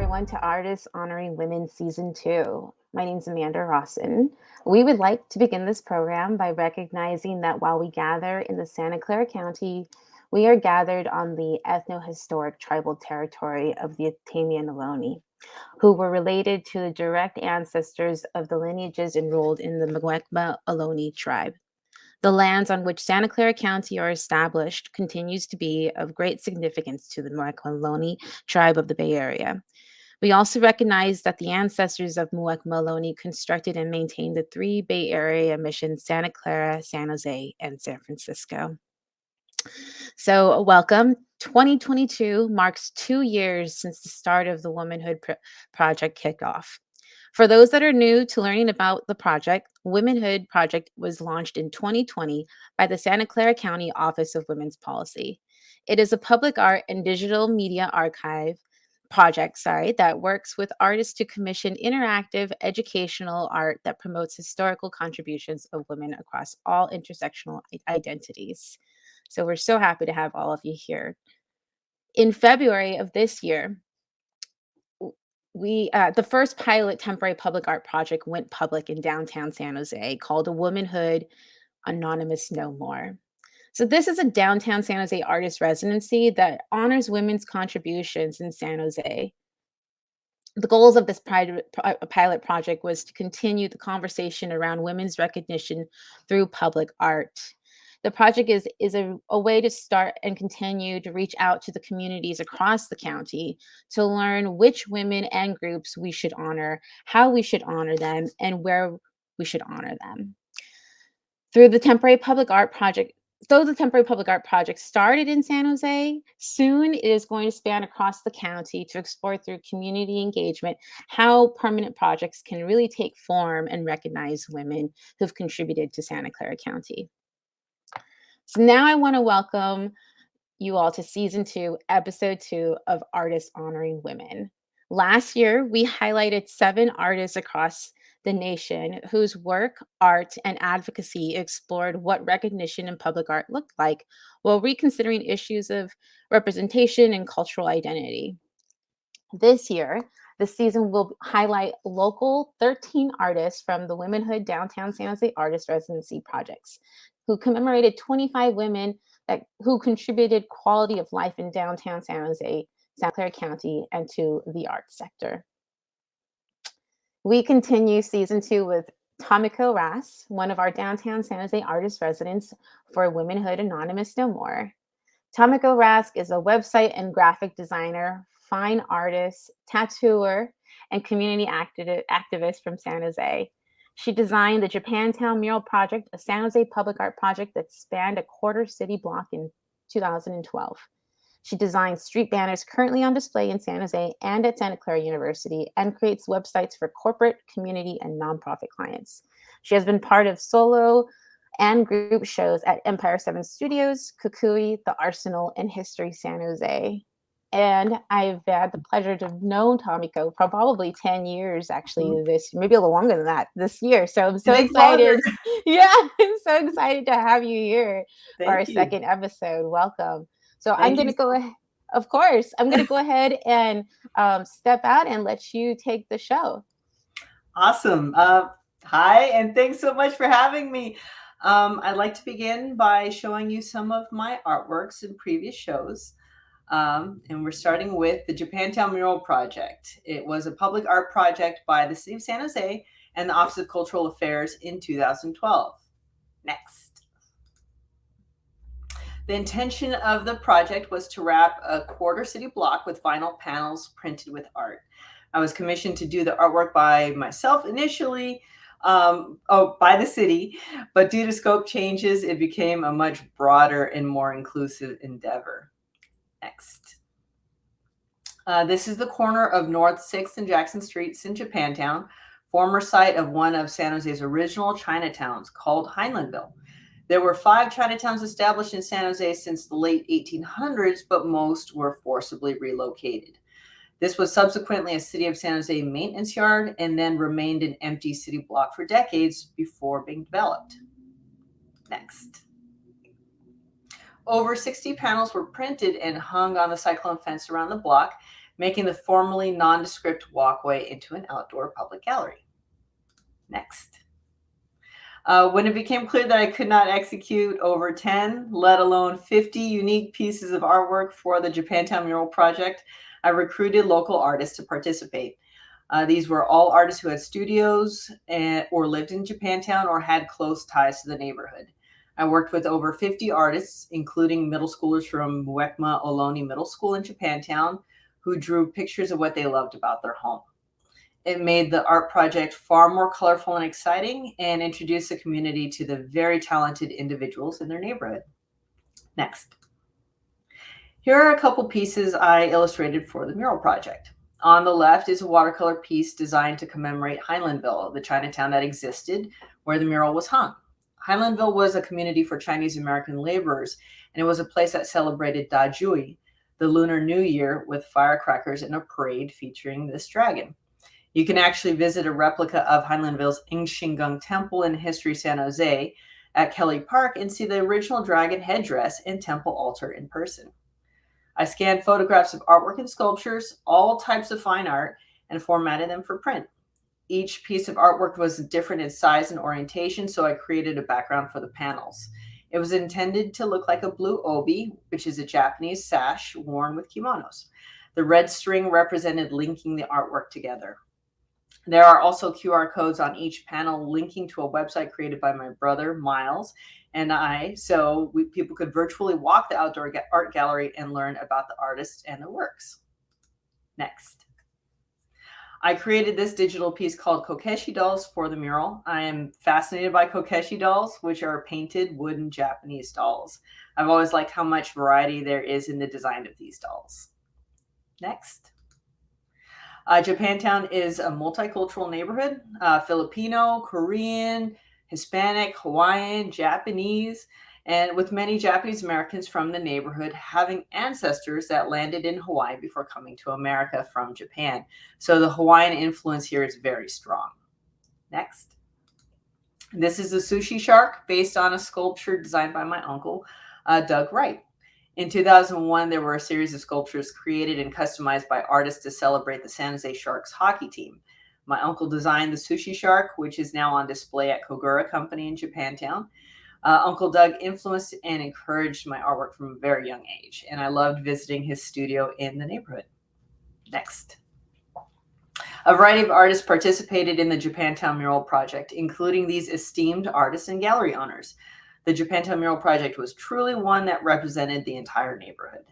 everyone, to Artists Honoring Women Season 2. My name is Amanda Rawson. We would like to begin this program by recognizing that while we gather in the Santa Clara County, we are gathered on the ethno-historic tribal territory of the Atamian Ohlone, who were related to the direct ancestors of the lineages enrolled in the Muwekma Ohlone tribe. The lands on which Santa Clara County are established continues to be of great significance to the Muwekma Ohlone tribe of the Bay Area. We also recognize that the ancestors of Muwekma Ohlone constructed and maintained the three Bay Area missions: Santa Clara, San Jose, and San Francisco. So, welcome. 2022 marks 2 years since the start of the Womanhood Project kicked off. For those that are new to learning about the project, Womanhood Project was launched in 2020 by the Santa Clara County Office of Women's Policy. It is a public art and digital media archive project, that works with artists to commission interactive educational art that promotes historical contributions of women across all intersectional identities. So we're so happy to have all of you here. In February of this year, the first pilot temporary public art project went public in downtown San Jose, called A Womanhood Anonymous No More. So this is a downtown San Jose artist residency that honors women's contributions in San Jose. The goals of this pilot project was to continue the conversation around women's recognition through public art. The project is a way to start and continue to reach out to the communities across the county to learn which women and groups we should honor, how we should honor them, and where we should honor them. Though the temporary public art project started in San Jose, soon it is going to span across the county to explore through community engagement how permanent projects can really take form and recognize women who've contributed to Santa Clara County. So now I want to welcome you all to Season 2, Episode 2 of Artists Honoring Women. Last year, we highlighted 7 artists across the nation whose work, art, and advocacy explored what recognition in public art looked like while reconsidering issues of representation and cultural identity. This year, the season will highlight local 13 artists from the Womanhood Downtown San Jose Artist Residency projects, who commemorated 25 women who contributed quality of life in downtown San Jose, Santa Clara County, and to the arts sector. We continue Season 2 with Tamiko Rast, one of our downtown San Jose artist residents for Womanhood Anonymous No More. Tamiko Rast is a website and graphic designer, fine artist, tattooer, and community activist from San Jose. She designed the Japantown Mural Project, a San Jose public art project that spanned a quarter city block in 2012. She designs street banners currently on display in San Jose and at Santa Clara University, and creates websites for corporate, community, and nonprofit clients. She has been part of solo and group shows at Empire 7 Studios, Kukui, The Arsenal, and History San Jose. And I've had the pleasure to know Tamiko for probably 10 years, actually, maybe a little longer than that, this year. So I'm so excited. Yeah, I'm so excited to have you here for our second episode. Welcome. So I'm going to go ahead. Of course, I'm going to go ahead and step out and let you take the show. Awesome. Hi, and thanks so much for having me. I'd like to begin by showing you some of my artworks in previous shows. And we're starting with the Japantown Mural Project. It was a public art project by the City of San Jose and the Office of Cultural Affairs in 2012. Next. The intention of the project was to wrap a quarter city block with vinyl panels printed with art. I was commissioned to do the artwork by myself initially, by the city, but due to scope changes, it became a much broader and more inclusive endeavor. Next. This is the corner of North 6th and Jackson Streets in Japantown, former site of one of San Jose's original Chinatowns called Heinleinville. There were 5 Chinatowns established in San Jose since the late 1800s, but most were forcibly relocated. This was subsequently a City of San Jose maintenance yard and then remained an empty city block for decades before being developed. Next. Over 60 panels were printed and hung on the cyclone fence around the block. making the formerly nondescript walkway into an outdoor public gallery. Next. When it became clear that I could not execute over 10, let alone 50 unique pieces of artwork for the Japantown Mural Project, I recruited local artists to participate. These were all artists who had studios or lived in Japantown or had close ties to the neighborhood. I worked with over 50 artists, including middle schoolers from Muekma Ohlone Middle School in Japantown, who drew pictures of what they loved about their home. It made the art project far more colorful and exciting and introduced the community to the very talented individuals in their neighborhood. Next. Here are a couple pieces I illustrated for the mural project. On the left is a watercolor piece designed to commemorate Heinleinville, the Chinatown that existed where the mural was hung. Heinleinville was a community for Chinese American laborers, and it was a place that celebrated Da Jui, the Lunar New Year, with firecrackers and a parade featuring this dragon. You can actually visit a replica of Heinleinville's Shingung Temple in History San Jose at Kelly Park and see the original dragon headdress and temple altar in person. I scanned photographs of artwork and sculptures, all types of fine art, and formatted them for print. Each piece of artwork was different in size and orientation, so I created a background for the panels. It was intended to look like a blue obi, which is a Japanese sash worn with kimonos. The red string represented linking the artwork together. There are also QR codes on each panel linking to a website created by my brother, Miles, and I, so people could virtually walk the outdoor art gallery and learn about the artists and their works. Next. I created this digital piece called Kokeshi dolls for the mural. I am fascinated by Kokeshi dolls, which are painted wooden Japanese dolls. I've always liked how much variety there is in the design of these dolls. Next. Japantown is a multicultural neighborhood, Filipino, Korean, Hispanic, Hawaiian, Japanese, and with many Japanese Americans from the neighborhood having ancestors that landed in Hawaii before coming to America from Japan. So the Hawaiian influence here is very strong. Next. This is a sushi shark based on a sculpture designed by my uncle, Doug Wright. In 2001, there were a series of sculptures created and customized by artists to celebrate the San Jose Sharks hockey team. My uncle designed the sushi shark, which is now on display at Kogura Company in Japantown. Uncle Doug influenced and encouraged my artwork from a very young age, and I loved visiting his studio in the neighborhood. Next. A variety of artists participated in the Japantown Mural Project, including these esteemed artists and gallery owners. The Japantown Mural Project was truly one that represented the entire neighborhood.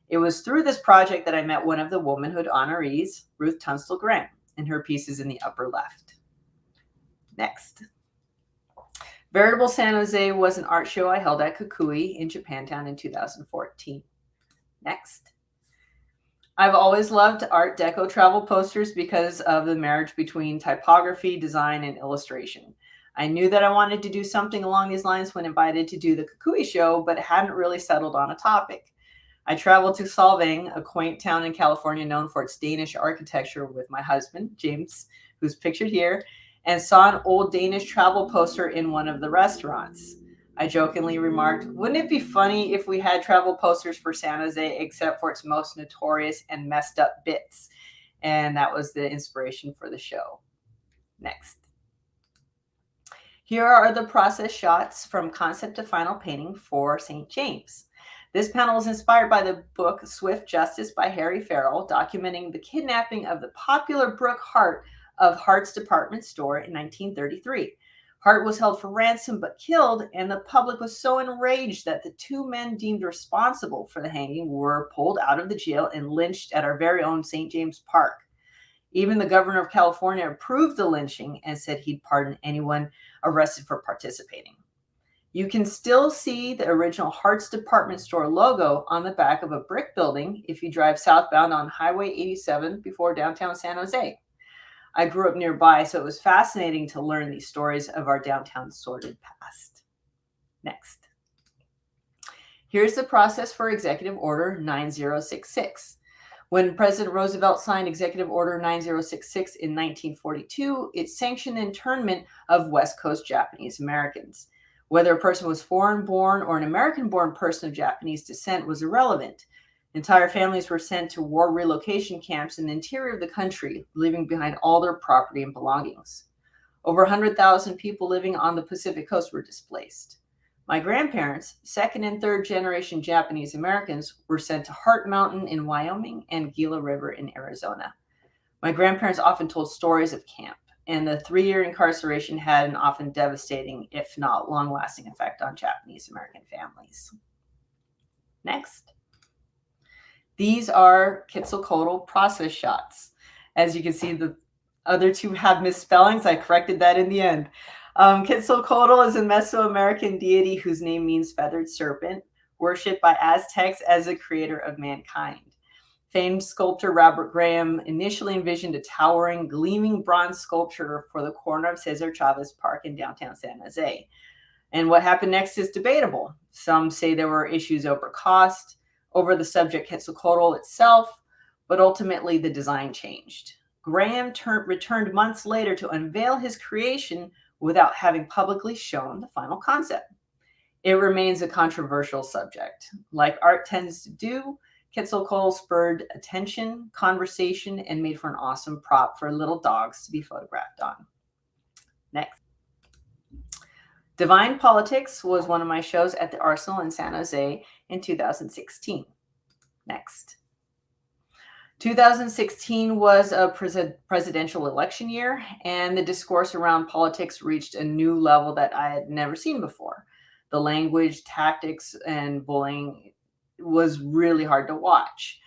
It was through this project that I met one of the Womanhood honorees, Ruth Tuntstall Grant, and her piece is in the upper left. Next. Veritable San Jose was an art show I held at Kukui in Japantown in 2014. Next. I've always loved Art Deco travel posters because of the marriage between typography, design, and illustration. I knew that I wanted to do something along these lines when invited to do the Kukui show, but hadn't really settled on a topic. I traveled to Solvang, a quaint town in California known for its Danish architecture, with my husband, James, who's pictured here, and saw an old Danish travel poster in one of the restaurants. I jokingly remarked, wouldn't it be funny if we had travel posters for San Jose except for its most notorious and messed up bits? And that was the inspiration for the show. Next. Here are the process shots from concept to final painting for St. James. This panel is inspired by the book Swift Justice by Harry Farrell, documenting the kidnapping of the popular Brooke Hart of Hart's department store in 1933. Hart was held for ransom but killed, and the public was so enraged that the two men deemed responsible for the hanging were pulled out of the jail and lynched at our very own St. James Park. Even the governor of California approved the lynching and said he'd pardon anyone arrested for participating. You can still see the original Hart's department store logo on the back of a brick building if you drive southbound on Highway 87 before downtown San Jose. I grew up nearby, so it was fascinating to learn these stories of our downtown sordid past. Next. Here's the process for Executive Order 9066. When President Roosevelt signed Executive Order 9066 in 1942, it sanctioned the internment of West Coast Japanese Americans. Whether a person was foreign-born or an American-born person of Japanese descent was irrelevant. Entire families were sent to war relocation camps in the interior of the country, leaving behind all their property and belongings. Over 100,000 people living on the Pacific coast were displaced. My grandparents, second and third generation Japanese Americans, were sent to Heart Mountain in Wyoming and Gila River in Arizona. My grandparents often told stories of camp, and the 3-year incarceration had an often devastating, if not long-lasting, effect on Japanese American families. Next. These are Quetzalcoatl process shots. As you can see, the other two have misspellings. I corrected that in the end. Quetzalcoatl is a Mesoamerican deity whose name means feathered serpent, worshipped by Aztecs as the creator of mankind. Famed sculptor Robert Graham initially envisioned a towering, gleaming bronze sculpture for the corner of Cesar Chavez Park in downtown San Jose. And what happened next is debatable. Some say there were issues over cost, over the subject Quetzalcoatl itself, but ultimately the design changed. Graham returned months later to unveil his creation without having publicly shown the final concept. It remains a controversial subject. Like art tends to do, Quetzalcoatl spurred attention, conversation, and made for an awesome prop for little dogs to be photographed on. Next. Divine Politics was one of my shows at the Arsenal in San Jose in 2016. Next. 2016 was a presidential election year, and the discourse around politics reached a new level that I had never seen before. The language, tactics, and bullying was really hard to watch.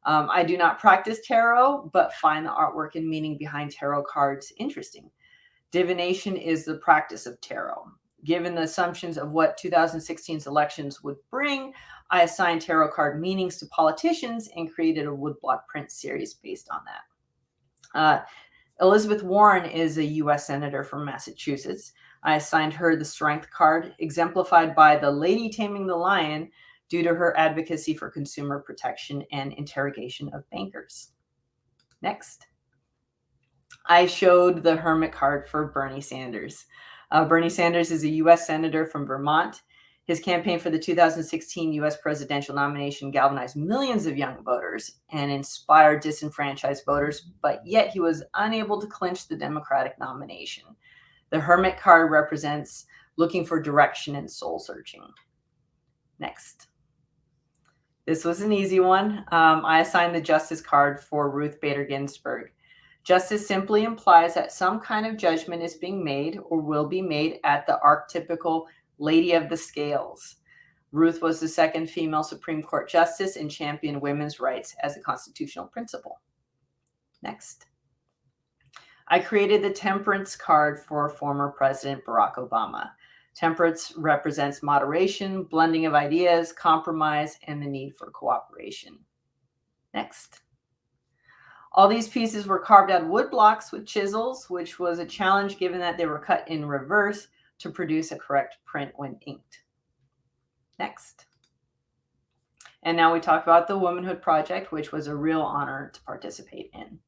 I do not practice tarot, but find the artwork and meaning behind tarot cards interesting. Divination is the practice of tarot. Given the assumptions of what 2016's elections would bring, I assigned tarot card meanings to politicians and created a woodblock print series based on that. Elizabeth Warren is a U.S. Senator from Massachusetts. I assigned her the Strength card, exemplified by the Lady Taming the Lion, due to her advocacy for consumer protection and interrogation of bankers. Next. I showed the Hermit card for Bernie Sanders. Bernie Sanders is a U.S. Senator from Vermont. His campaign for the 2016 U.S. presidential nomination galvanized millions of young voters and inspired disenfranchised voters, but yet he was unable to clinch the Democratic nomination. The Hermit card represents looking for direction and soul searching. Next. This was an easy one. I assigned the Justice card for Ruth Bader Ginsburg. Justice simply implies that some kind of judgment is being made or will be made at the archetypical Lady of the Scales. Ruth was the second female Supreme Court justice and championed women's rights as a constitutional principle. Next. I created the Temperance card for former President Barack Obama. Temperance represents moderation, blending of ideas, compromise, and the need for cooperation. Next. All these pieces were carved out of wood blocks with chisels, which was a challenge given that they were cut in reverse to produce a correct print when inked. Next. And now we talk about the Womanhood project, which was a real honor to participate in.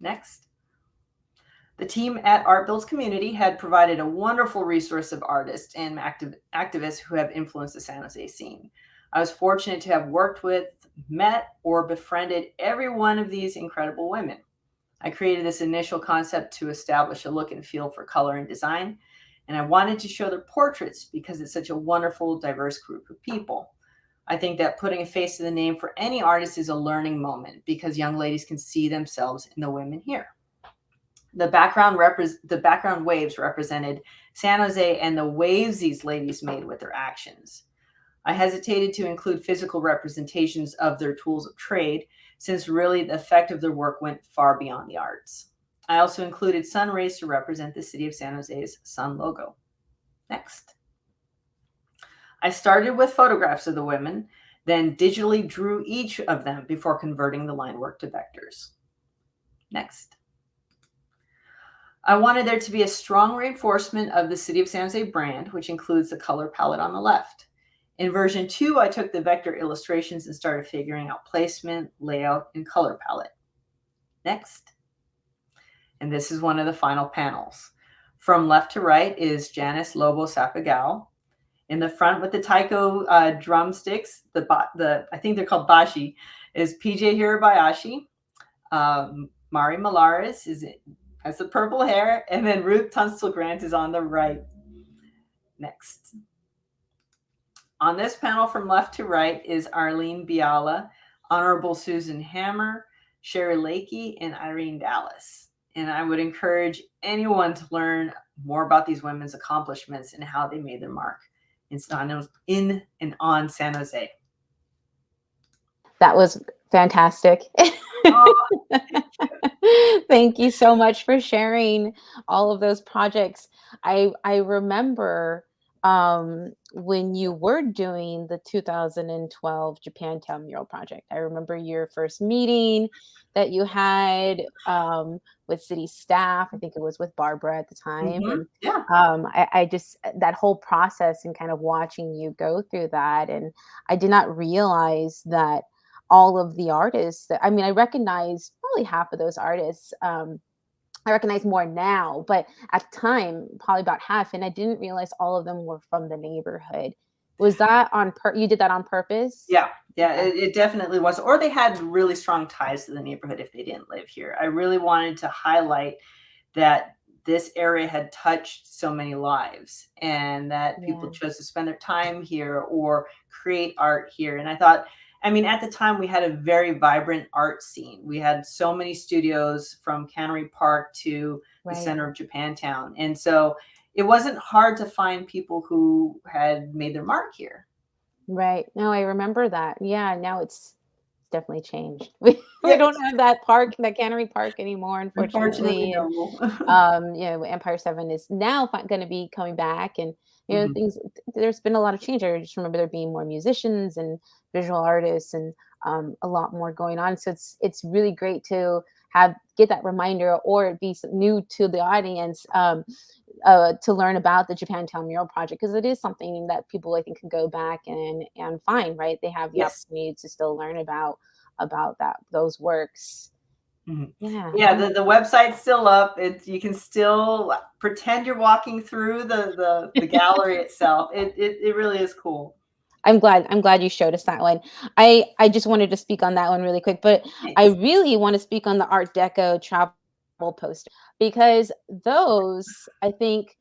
Next. The team at Art Builds Community had provided a wonderful resource of artists and activists who have influenced the San Jose scene. I was fortunate to have worked with, met, or befriended every one of these incredible women. I created this initial concept to establish a look and feel for color and design, and I wanted to show their portraits because it's such a wonderful, diverse group of people. I think that putting a face to the name for any artist is a learning moment because young ladies can see themselves in the women here. The background waves represented San Jose and the waves these ladies made with their actions. I hesitated to include physical representations of their tools of trade, since really the effect of their work went far beyond the arts. I also included sun rays to represent the city of San Jose's sun logo. Next. I started with photographs of the women, then digitally drew each of them before converting the line work to vectors. Next. I wanted there to be a strong reinforcement of the City of San Jose brand, which includes the color palette on the left. In version 2, I took the vector illustrations and started figuring out placement, layout, and color palette. Next. And this is one of the final panels. From left to right is Janice Lobo Sapigao. In the front with the taiko drumsticks, the I think they're called bashi, is PJ Hirabayashi. Mari Millares has the purple hair, and then Ruth Tuntstall Grant is on the right. Next. On this panel from left to right is Arlene Biala, Honorable Susan Hammer, Cherri Lakey, and Irene Dalis. And I would encourage anyone to learn more about these women's accomplishments and how they made their mark in and on San Jose. That was fantastic. Thank you so much for sharing all of those projects. I remember when you were doing the 2012 Japantown mural project. I remember your first meeting that you had with city staff. I think it was with Barbara at the time. Mm-hmm. And yeah. I just, that whole process and kind of watching you go through that. And I did not realize that all of the artists that, I mean, I recognize probably half of those artists. I recognize more now, but at the time, probably about half, and I didn't realize all of them were from the neighborhood. Was that you did that on purpose? Yeah, it definitely was. Or they had really strong ties to the neighborhood if they didn't live here. I really wanted to highlight that this area had touched so many lives and that people chose to spend their time here or create art here. And I thought, I mean, at the time, we had a very vibrant art scene. We had so many studios from Cannery Park to the center of Japantown. And so it wasn't hard to find people who had made their mark here. Right. No, I remember that. Yeah, now it's definitely changed. We don't have that park, that Cannery Park anymore, unfortunately. No. Empire 7 is now going to be coming back, and Mhm. things. There's been a lot of change. I just remember there being more musicians and visual artists, and a lot more going on. So it's really great to get that reminder, or be new to the audience. To learn about the Japantown mural project, because it is something that people, I think, can go back and find, right? They have the opportunity to still learn about those works. Mhm. Yeah. Yeah, the website's still up. You can still pretend you're walking through the gallery itself. It really is cool. I'm glad you showed us that one. I just wanted to speak on that one really quick, but Thanks. I really want to speak on the Art Deco travel poster, because those, I think,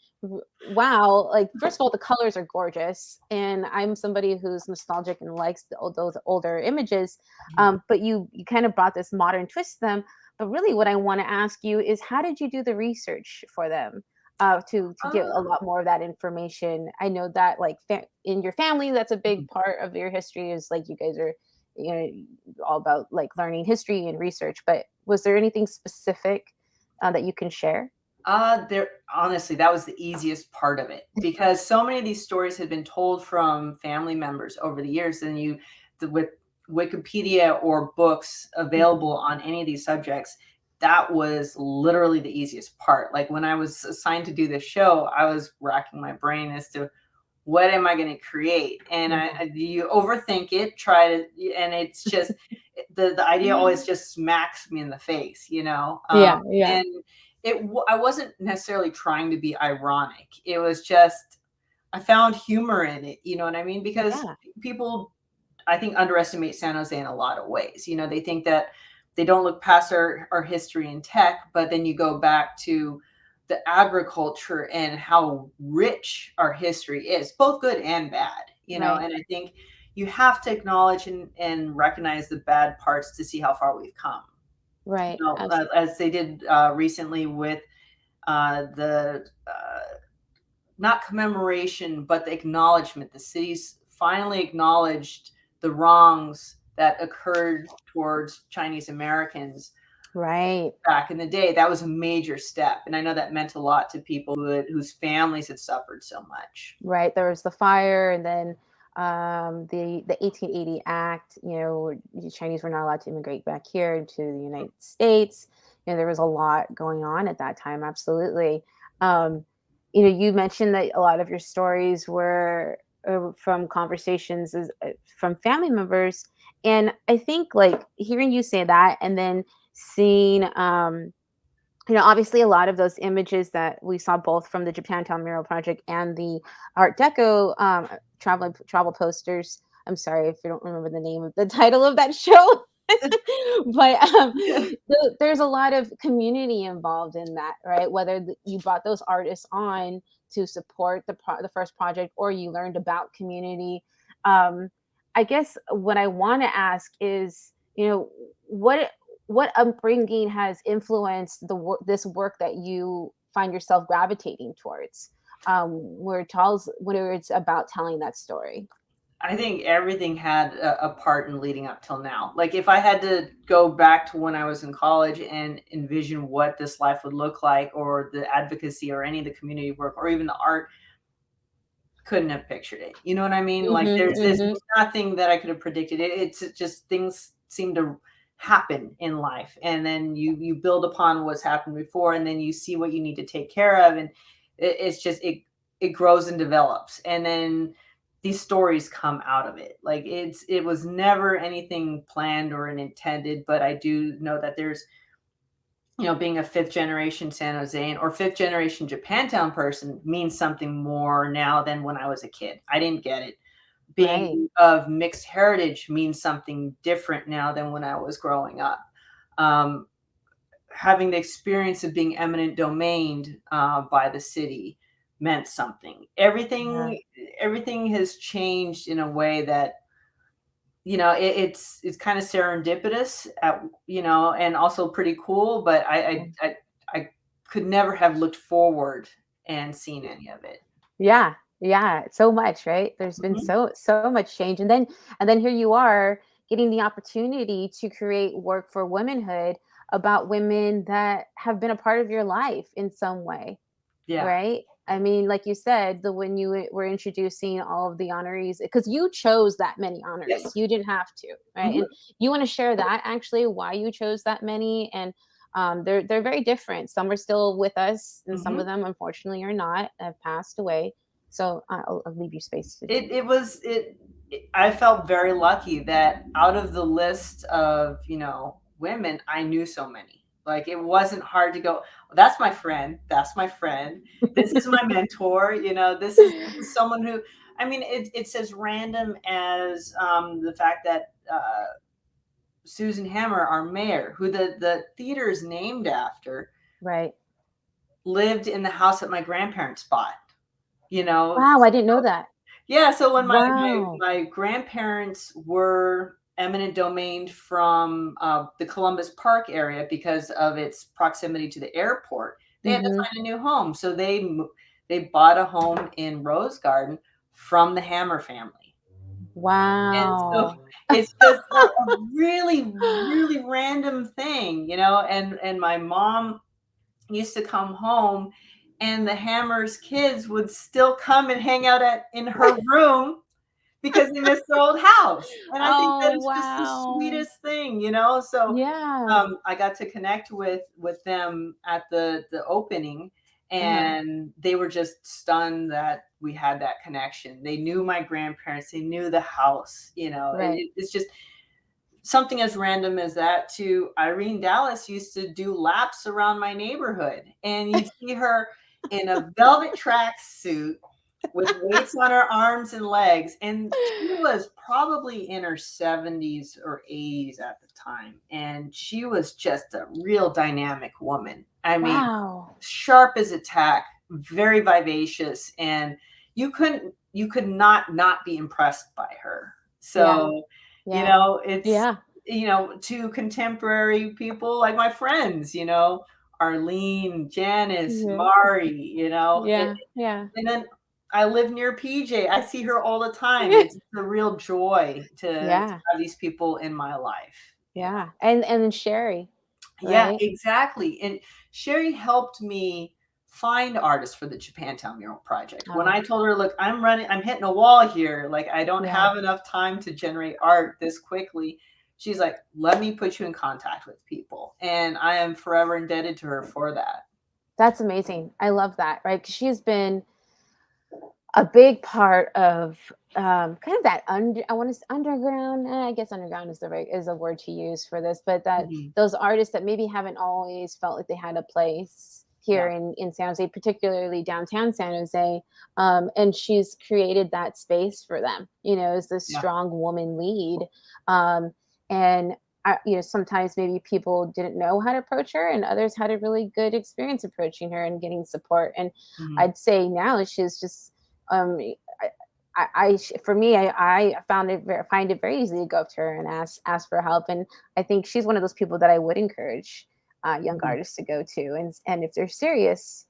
wow, like, first of all, the colors are gorgeous, and I'm somebody who's nostalgic and likes those older images. But you kind of brought this modern twist to them. But really, what I want to ask you is, how did you do the research for them? To get a lot more of that information. I know that, like, in your family, that's a big part of your history, is like, you guys are, all about, like, learning history and research. But was there anything specific that you can share? Honestly, that was the easiest part of it, because so many of these stories had been told from family members over the years, and with Wikipedia or books available on any of these subjects, that was literally the easiest part. Like, when I was assigned to do this show, I was racking my brain as to what am I going to create, and you overthink it, and it's just the idea always just smacks me in the face, Yeah. and I wasn't necessarily trying to be ironic. It was just, I found humor in it, you know what I mean? Because people, I think, underestimate San Jose in a lot of ways. They think that they don't look past our history and tech, but then you go back to the agriculture and how rich our history is, both good and bad, and I think you have to acknowledge and recognize the bad parts to see how far we've come. Right. As they did recently with the not commemoration, but the acknowledgement. The city's finally acknowledged the wrongs that occurred towards Chinese Americans back in the day. That was a major step, and I know that meant a lot to people whose families had suffered so much. Right. There was the fire, and then the 1880 Act. The Chinese were not allowed to immigrate back here into the United States. There was a lot going on at that time. Absolutely. You mentioned that a lot of your stories were from conversations from family members, and I think, like, hearing you say that, and then seeing Obviously a lot of those images that we saw both from the Japantown mural project and the Art Deco travel posters. I'm sorry if you don't remember the name of the title of that show. But there's a lot of community involved in that, right? Whether you brought those artists on to support the first project, or you learned about community. Um, I guess what I want to ask is, what upbringing has influenced this work that you find yourself gravitating towards, where it's about telling that story? I think everything had a part in leading up till now. Like if I had to go back to when I was in college and envision what this life would look like, or the advocacy, or any of the community work, or even the art, couldn't have pictured it. You know what I mean? Like Hmm. there's Hmm. nothing that I could have predicted. It's just things seem to happen in life, and then you build upon what's happened before, and then you see what you need to take care of, and it's just it grows and develops, and then these stories come out of it. Like it was never anything planned or intended, but I do know that there's, being a fifth generation San Josean or fifth generation Japantown person means something more now than when I was a kid. I didn't get it. Right. Being of mixed heritage means something different now than when I was growing up. Um, Having the experience of being eminent domained by the city meant something. Yeah. Everything has changed in a way that, it's kind of serendipitous and also pretty cool, but I could never have looked forward and seen any of it. Yeah, yeah, so much, right? There's been Mhm. so much change, and then here you are getting the opportunity to create work for womanhood about women that have been a part of your life in some way, Yeah. right? I mean, like you said, the when you were introducing all of the honorees, because you chose that many honorees, Yes. you didn't have to, right? Mhm. And you want to share that actually why you chose that many, and they're very different. Some are still with us, and some of Mhm. them, unfortunately, are not, have passed away. So I'll leave you space to. It was I felt very lucky that out of the list of, women, I knew so many. Like it wasn't hard to go, "Well, that's my friend. That's my friend. This is my mentor, this is someone who." I mean, it's as random as the fact that Susan Hammer, our mayor, who the theater is named after, Right. lived in the house that my grandparents bought. You know, Wow, I didn't know that. Yeah, so when Wow. my grandparents were eminent domain from, the Columbus Park area because of its proximity to the airport, they had to Mm-hmm. find a new home, so they bought a home in Rose Garden from the Hammer family, and so Wow. it's just a really, really random thing, and my mom used to come home, and the Hammers kids would still come and hang out in her room because they miss their old house, and I think that Oh, is just the wow. sweetest thing. So, Yeah. I got to connect with them at the opening, Uh-huh. and they were just stunned that we had that connection. They knew my grandparents, they knew the house, Right. it's just something as random as that. To Irene Dalis used to do laps around my neighborhood, and you'd see her in a velvet track suit with weights on her arms and legs, and she was probably in her 70s or 80s at the time, and she was just a real dynamic woman. I mean, Wow. sharp as a tack, very vivacious, and you could not be impressed by her. Yeah. So, Yeah. it's Yeah. to contemporary people like my friends, Arlene, Janice, Yeah. Mari, Yeah. Yeah. and then I live near PJ. I see her all the time. It's a real joy to Yeah. have these people in my life. Yeah. Yeah. And then Sherry, Yeah, right? exactly. And Sherry helped me find artists for the Japantown mural project. When I Oh, told her, "Look, I'm hitting a wall here. Like I don't yeah. have enough time to generate art this quickly." She's like, "Let me put you in contact with people." And I am forever indebted to her for that. That's amazing. I love that, right? 'Cause she's been a big part of kind of that I want to underground. I guess underground is the right is a word to use for this, but that Mhm. those artists that maybe haven't always felt like they had a place Yeah. here in San Jose, particularly downtown San Jose. And she's created that space for them, as this Yeah. strong woman lead. And sometimes maybe people didn't know how to approach her, and others had a really good experience approaching her and getting support. And Mhm. I'd say now she's just um for me, I find it very easy to go up to her and ask for help. And I think she's one of those people that I would encourage young Mhm. artists to go to, and if they're serious,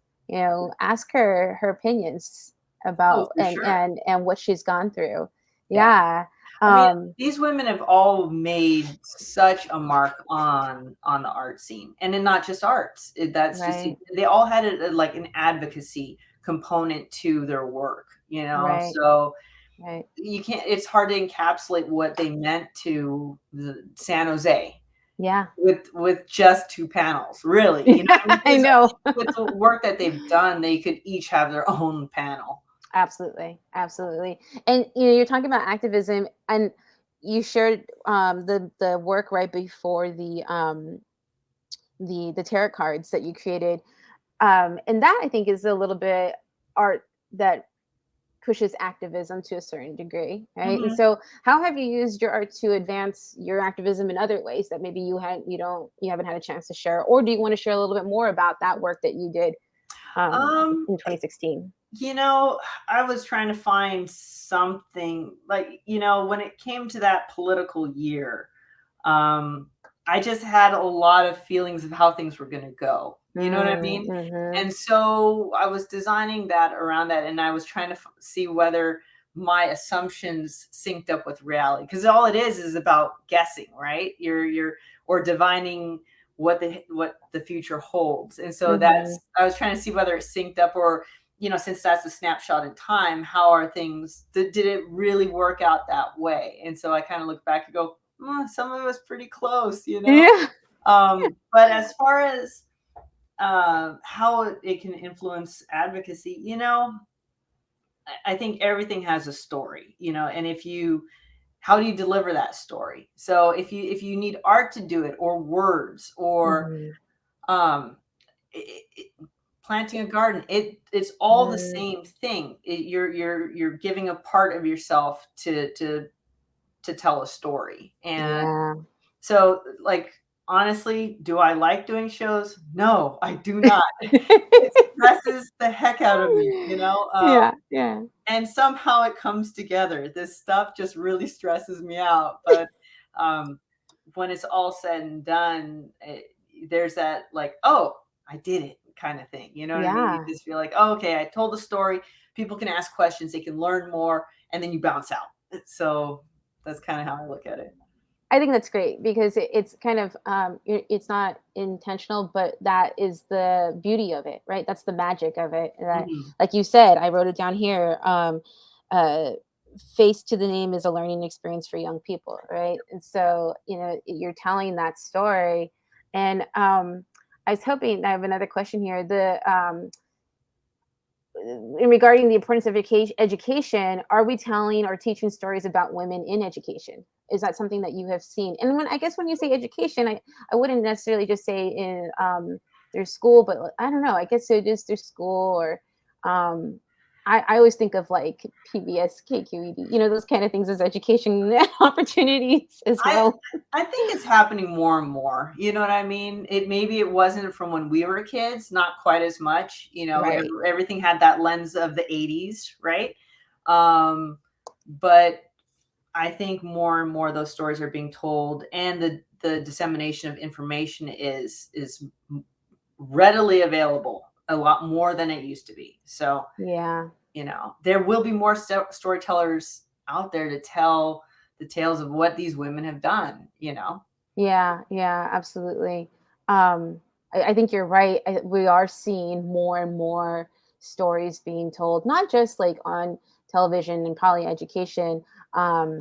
ask her opinions Oh, about for sure. and what she's gone through. Yeah. Yeah. I mean, um these women have all made such a mark on the art scene, and then not just arts. That's just right, they all had like an advocacy component to their work, you know. right, So right. you can't. It's hard to encapsulate what they meant to the San Jose Yeah. with just two panels, really. You know, what I mean? I Because I know. think with the work that they've done, they could each have their own panel. Absolutely, absolutely. And you're talking about activism, and you shared the work right before the tarot cards that you created. And that I think is a little bit art that pushes activism to a certain degree, right? And Mhm. so how have you used your art to advance your activism in other ways that maybe you haven't had a chance to share, or do you want to share a little bit more about that work that you did Um, in 2016? You know, I was trying to find something like, when it came to that political year, um, I just had a lot of feelings of how things were going to go. You know what I mean? Mm-hmm. And so I was designing that around that, and I was trying to see whether my assumptions synced up with reality, because all it is about guessing, right? You're or divining what the future holds. And so Mm-hmm. that's I was trying to see whether it synced up, or since that's a snapshot in time, how are things, did it really work out that way? And so I kind of look back and go, some of it was pretty close, Yeah. but as far as how it can influence advocacy, I think everything has a story, and how do you deliver that story? So if you need art to do it, or words, or Mhm. um, planting a garden, it's all the Mm, same thing. You're giving a part of yourself to tell a story. And yeah. so, like, honestly, do I like doing shows? No, I do not. It stresses the heck out of me, Yeah, yeah. and somehow it comes together. This stuff just really stresses me out, but um, when it's all said and done, there's that, like, oh, I did it kind of thing. You know what I mean? You Yeah. just feel like, oh, okay, I told the story. People can ask questions, they can learn more, and then you bounce out. So that's kind of how I look at it. I think that's great because it's kind of it's not intentional, but that is the beauty of it, right? That's the magic of it. That, Mhm. like you said, I wrote it down here. Uh, Face to the name is a learning experience for young people, right? And so you're telling that story, and I was hoping I have another question here. The in regarding the importance of education, are we telling or teaching stories about women in education? Is that something that you have seen? And I guess when you say education, I wouldn't necessarily just say in their school, but I don't know. I guess it is their school, or um, I always think of like PBS, KQED, those kind of things as education opportunities as I well. I think it's happening more and more. You know what I mean? Maybe it wasn't from when we were kids, not quite as much. Right. Everything had that lens of the '80s, right? Um, but I think more and more those stories are being told, and the dissemination of information is readily available, a lot more than it used to be. So Yeah. there will be more storytellers out there to tell the tales of what these women have done. Yeah, yeah, absolutely. I think you're right. We are seeing more and more stories being told, not just like on television and probably education, um,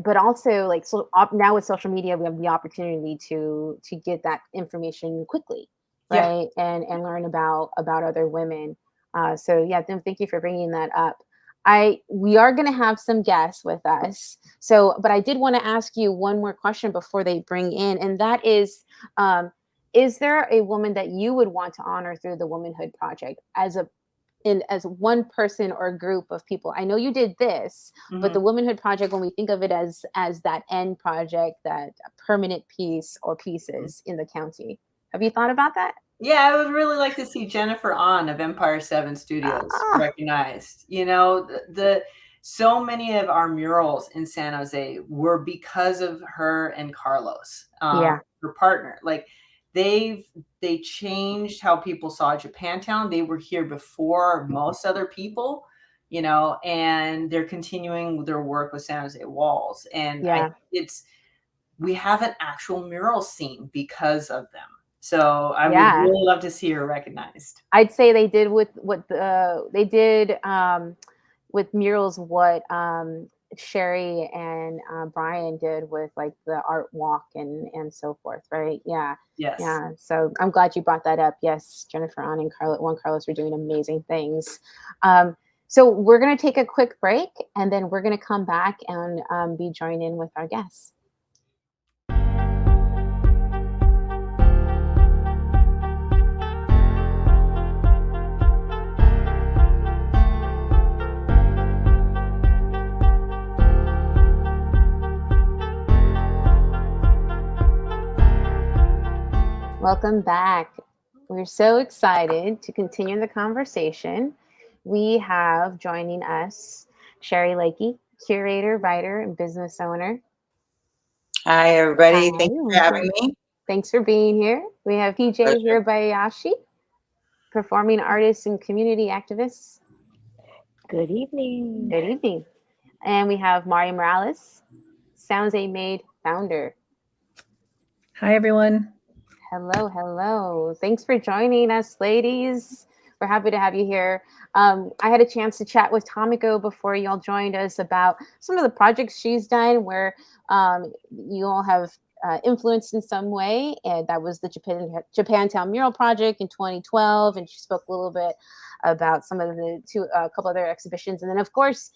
but also like now with social media, we have the opportunity to get that information quickly, Yeah. right? And learn about other women. So yeah, thank you for bringing that up. we are going to have some guests with us. So, but I did want to ask you one more question before they bring in, and that is there a woman that you would want to honor through the Womanhood Project as one person or group of people? I know you did this, but the Womanhood Project, when we think of it as that end project, that permanent piece or pieces in the county, have you thought about that? Yeah, I would really like to see Jennifer On of Empire 7 Studios recognized. You know, the so many of our murals in San Jose were because of her and Carlos, Yeah. her partner. Like they changed how people saw Japantown. They were here before most other people, you know, and they're continuing their work with San Jose Walls. And Yeah. we have an actual mural scene because of them. So I would Yeah. really love to see her recognized. I'd say they did with what they did with murals what Sherry and Brian did with like the art walk and so forth, right? Yeah. Yes. Yeah. So I'm glad you brought that up. Yes, Jennifer On and Juan Carlos were doing amazing things. So we're going to take a quick break, and then we're going to come back and be joined in with our guests. Welcome back. We're so excited to continue the conversation. We have joining us Cherri Lakey, curator, writer, and business owner. Hi, everybody. Hi, Thank you for having me. Thanks for being here. We have PJ Hirabayashi, performing artist and community activist. Good evening. Good evening. And we have Maria Morales, Sounds A Made founder. Hi, everyone. Hello, hello. Thanks for joining us, ladies. We're happy to have you here. I had a chance to chat with Tamiko before y'all joined us about some of the projects she's done where you all have influenced in some way. And that was the Japantown Mural Project in 2012. And she spoke a little bit about some of a couple other exhibitions. And then, of course,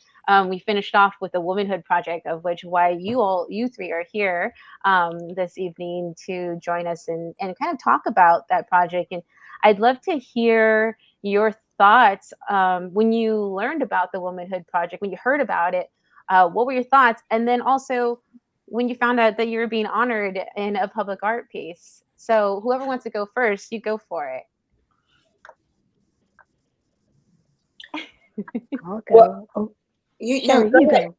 we finished off with the Womanhood Project, of which why you three are here this evening to join us and kind of talk about that project. And I'd love to hear your thoughts when you learned about the Womanhood Project, when you heard about it. What were your thoughts? And then also when you found out that you were being honored in a public art piece. So whoever wants to go first, you go for it. I'll go. Well, Cherri, you go.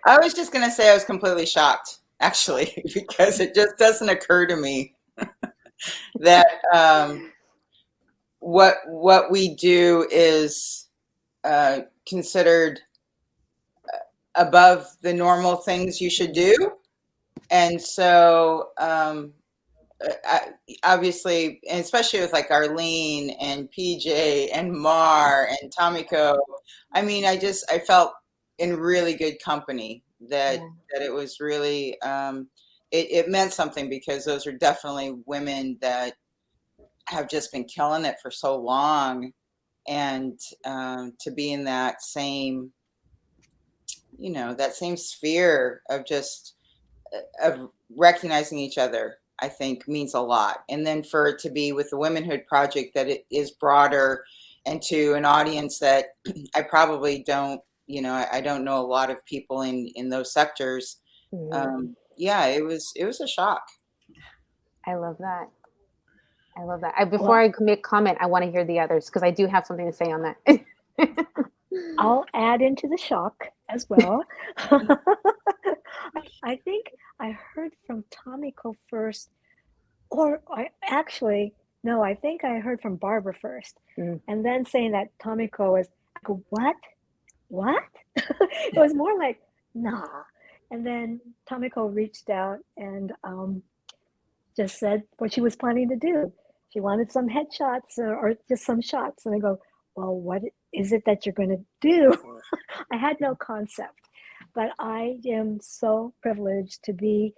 I was just going to say I was completely shocked, actually, because it just doesn't occur to me that what we do is considered above the normal things you should do. And so obviously, and especially with like Arlene and PJ and Mar and Tamiko, I mean, I felt in really good company that it was really, it meant something because those are definitely women that have just been killing it for so long. And to be in that same, that same sphere of just, of recognizing each other, I think means a lot. And then for it to be with the Womanhood Project, that it is broader and to an audience that I probably don't, I don't know a lot of people in those sectors. Yeah, it was a shock. I love that. I love that. Before I make comment, I want to hear the others because I do have something to say on that. I'll add into the shock as well. I think I heard from Tamiko first, or I think I heard from Barbara first, and then saying that Tamiko was, I go, what? It was more like, nah. And then Tamiko reached out and just said what she was planning to do. She wanted some headshots or just some shots. And I go, well, what is it that you're going to do? I had no concept, but I am so privileged to be,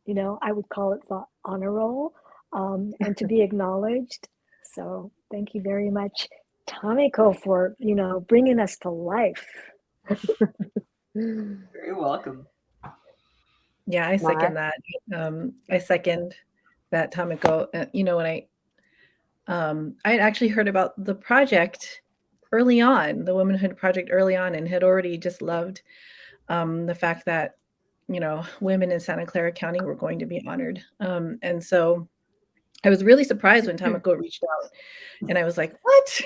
I would call it the honor roll, and to be acknowledged. So thank you very much, Tamiko, for, bringing us to life. Very welcome. Yeah, I second Mar? that. I second that, Tamiko. When I had actually heard about the project early on, the Womanhood project early on, and had already just loved the fact that, women in Santa Clara County were going to be honored. And so I was really surprised when Tamiko reached out, and I was like, "What?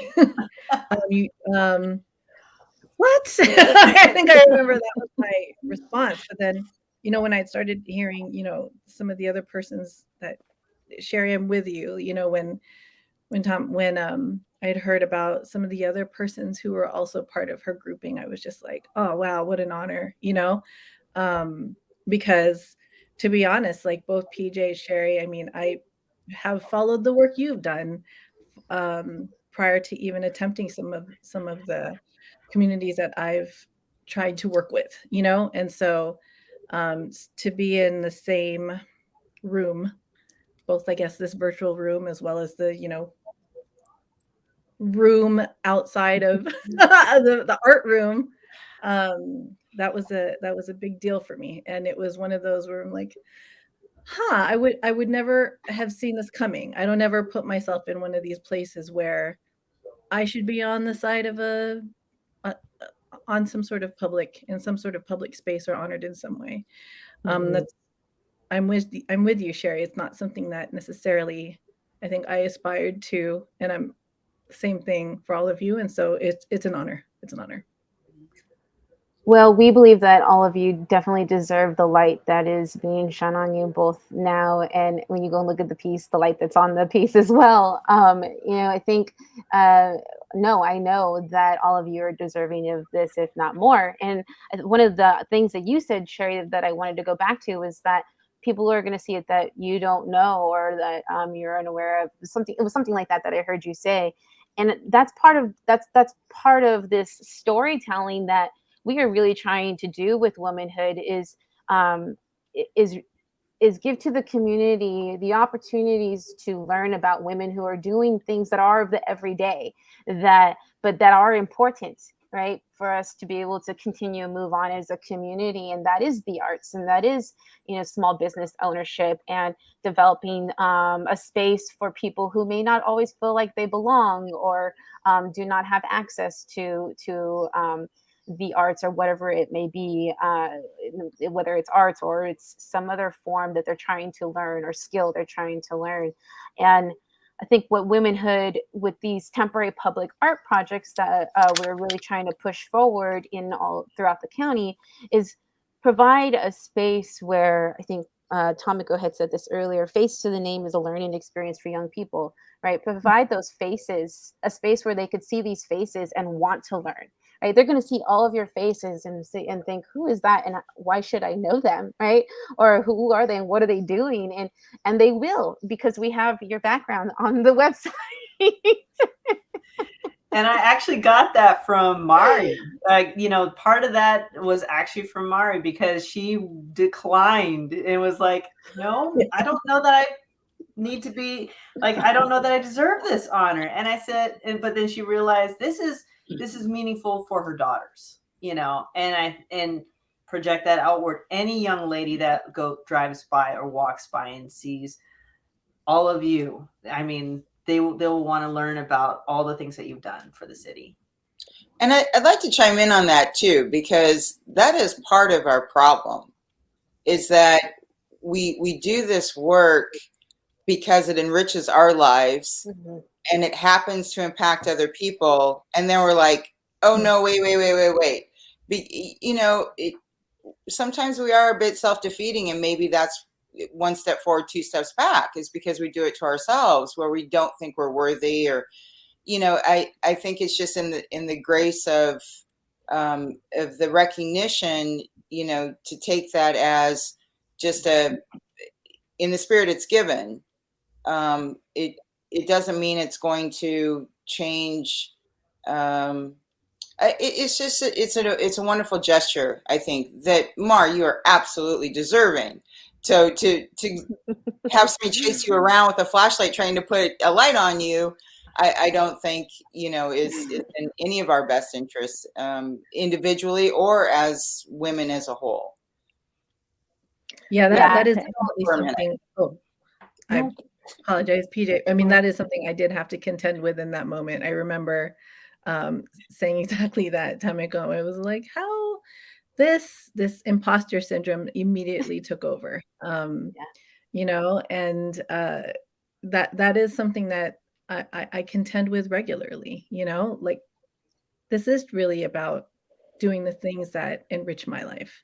What?" I think I remember that was my response. But then, when I started hearing, some of the other persons that Cherri, I'm with you. When I had heard about some of the other persons who were also part of her grouping, I was just like, "Oh wow, what an honor!" Because to be honest, like both PJ, Cherri, I mean, I have followed the work you've done prior to even attempting some of the communities that I've tried to work with, and so to be in the same room, both I guess this virtual room as well as the room outside of the art room, that was a big deal for me, and it was one of those where I'm like, I would never have seen this coming. I don't ever put myself in one of these places where I should be on the side of a on some sort of public in some sort of public space or honored in some way. That's I'm with you, Cherri. It's not something that necessarily I think I aspired to, and I'm same thing for all of you. And so it's an honor. It's an honor. Well, we believe that all of you definitely deserve the light that is being shone on you both now and when you go and look at the piece, the light that's on the piece as well. I think, no, I know that all of you are deserving of this, if not more. And one of the things that you said, Cherri, that I wanted to go back to was that people are going to see it that you don't know, or that you're unaware of something. It was something like that I heard you say. And that's part of this storytelling that we are really trying to do with womanhood is give to the community the opportunities to learn about women who are doing things that are of the everyday, that are important, right, for us to be able to continue and move on as a community. And that is the arts, and that is small business ownership, and developing a space for people who may not always feel like they belong, or do not have access to the arts, or whatever it may be, whether it's arts or it's some other form that they're trying to learn, or skill they're trying to learn. And I think what Womanhood, with these temporary public art projects that we're really trying to push forward in all throughout the county, is provide a space where, I think Tamiko had said this earlier, face to the name is a learning experience for young people, right? Provide those faces, a space where they could see these faces and want to learn, right? They're going to see all of your faces and think, who is that, and why should I know them, right? Or who are they, and what are they doing? And they will, because we have your background on the website. And I actually got that from Mari. Like, part of that was actually from Mari, because she declined. It was like, no, I don't know that I need to be, like, I don't know that I deserve this honor. And I said, but then she realized this is meaningful for her daughters, and project that outward. Any young lady that drives by or walks by and sees all of you, I mean, they'll want to learn about all the things that you've done for the city. And I'd like to chime in on that too, because that is part of our problem, is that we do this work because it enriches our lives, and it happens to impact other people. And then we're like, oh no, wait. Sometimes we are a bit self-defeating, and maybe that's one step forward, two steps back, is because we do it to ourselves, where we don't think we're worthy, or I think it's just in the grace of the recognition, to take that as just in the spirit it's given. It doesn't mean it's going to change. It's a wonderful gesture, I think, that Mar, you are absolutely deserving. So to have somebody chase you around with a flashlight trying to put a light on you, I don't think, is in any of our best interests, individually or as women as a whole. Yeah, that is Okay. definitely For a minute. something. Oh, I No. apologize, PJ. I mean, that is something I did have to contend with in that moment. I remember saying exactly that, Tamiko. I was like, how this imposter syndrome immediately took over. And that is something that I contend with regularly, like this is really about doing the things that enrich my life.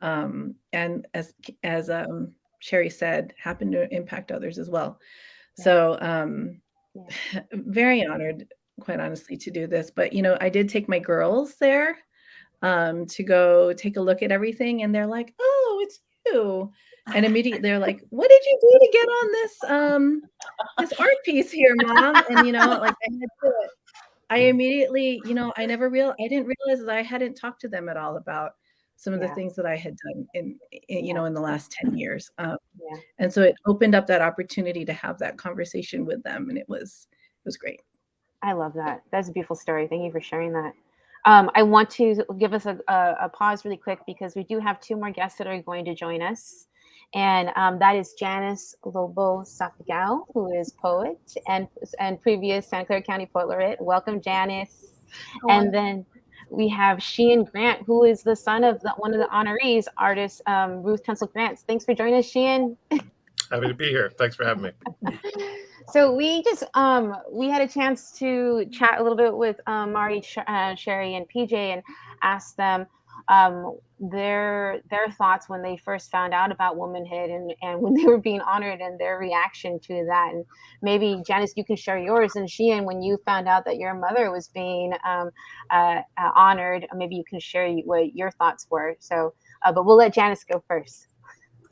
And as Cherri said, happen to impact others as well. So very honored, quite honestly, to do this. But I did take my girls there to go take a look at everything, and they're like, "Oh, it's you!" And immediately they're like, "What did you do to get on this art piece here, Mom?" And like I had to. I immediately, I didn't realize that I hadn't talked to them at all about some of the things that I had done in the last 10 years. And so it opened up that opportunity to have that conversation with them, and it was great. I love that. That's a beautiful story. Thank you for sharing that. I want to give us a pause really quick because we do have two more guests that are going to join us. And that is Janice Lobo Sapigao, who is poet and previous Santa Clara County Poet Laureate. Welcome, Janice. Hello. And then we have Sheehan Grant, who is the son of one of the honorees, artist Ruth Tuntstall Grant. Thanks for joining us, Sheehan. Happy to be here. Thanks for having me. So we just we had a chance to chat a little bit with Mari, Cherri, and PJ, and ask them their thoughts when they first found out about womanhood and when they were being honored and their reaction to that. And maybe Janice, you can share yours, and Sheehan, when you found out that your mother was being honored, maybe you can share what your thoughts were. So, but we'll let Janice go first.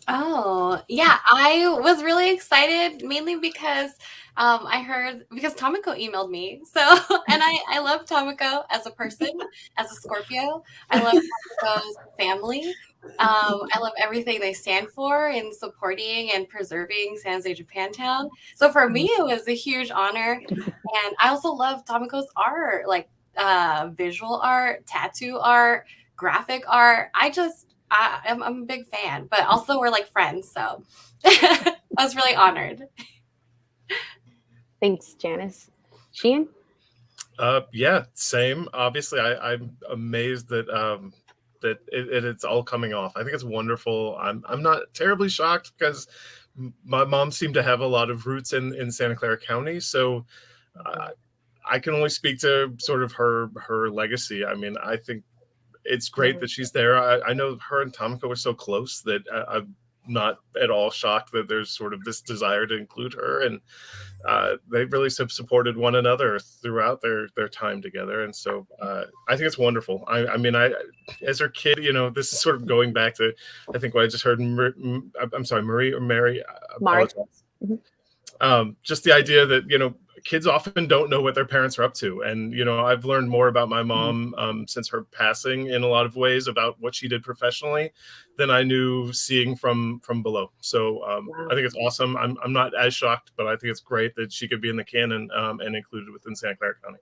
Oh, yeah, I was really excited mainly because I heard because Tamiko emailed me. So, and I love Tamiko as a person, as a Scorpio. I love Tamiko's family. I love everything they stand for in supporting and preserving San Jose Japantown. So for me, it was a huge honor. And I also love Tamiko's art, like visual art, tattoo art, graphic art. I'm a big fan, but also we're like friends. So I was really honored. Thanks, Janice. Sheehan? Yeah, same. Obviously, I'm amazed that that it's all coming off. I think it's wonderful. I'm not terribly shocked because my mom seemed to have a lot of roots in Santa Clara County, so I can only speak to sort of her legacy. I mean, I think it's great that she's there. I know her and Tamiko were so close that I'm not at all shocked that there's sort of this desire to include her, and they really have supported one another throughout their time together. And so I think it's wonderful. I mean, as her kid, this is sort of going back to, I think what I just heard. I'm sorry, Marie or Mary. Mari. Just the idea that, kids often don't know what their parents are up to. And, I've learned more about my mom since her passing in a lot of ways about what she did professionally than I knew seeing from below. So I think it's awesome. I'm not as shocked, but I think it's great that she could be in the canon and included within Santa Clara County.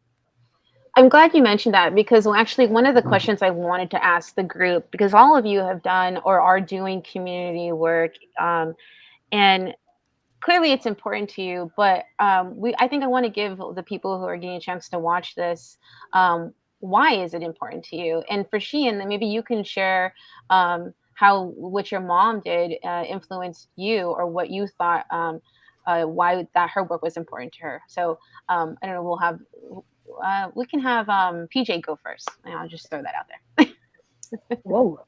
I'm glad you mentioned that because actually one of the questions I wanted to ask the group, because all of you have done or are doing community work, and clearly it's important to you, but I think I want to give the people who are getting a chance to watch this, why is it important to you? And for Sheehan, then maybe you can share how what your mom did influenced you, or what you thought why that her work was important to her. So I don't know, we can have PJ go first. And I'll just throw that out there. Whoa.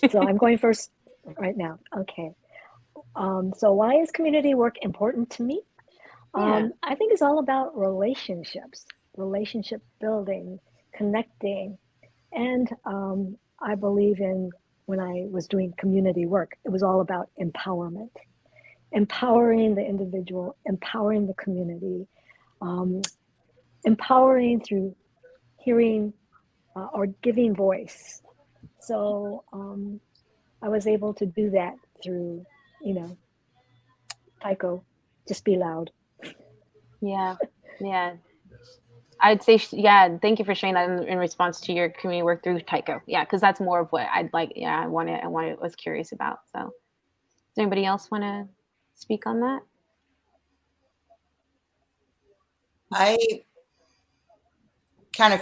So I'm going first right now. Okay. So why is community work important to me? I think it's all about relationships, relationship building, connecting. And I believe when I was doing community work, it was all about empowerment, empowering the individual, empowering the community, empowering through hearing or giving voice. So I was able to do that through, Tycho, just be loud. Yeah. Yeah. I'd say, yeah, thank you for sharing that in response to your community work through Tycho. Yeah, because that's more of what I'd like. Yeah, was curious about. So, does anybody else want to speak on that? I kind of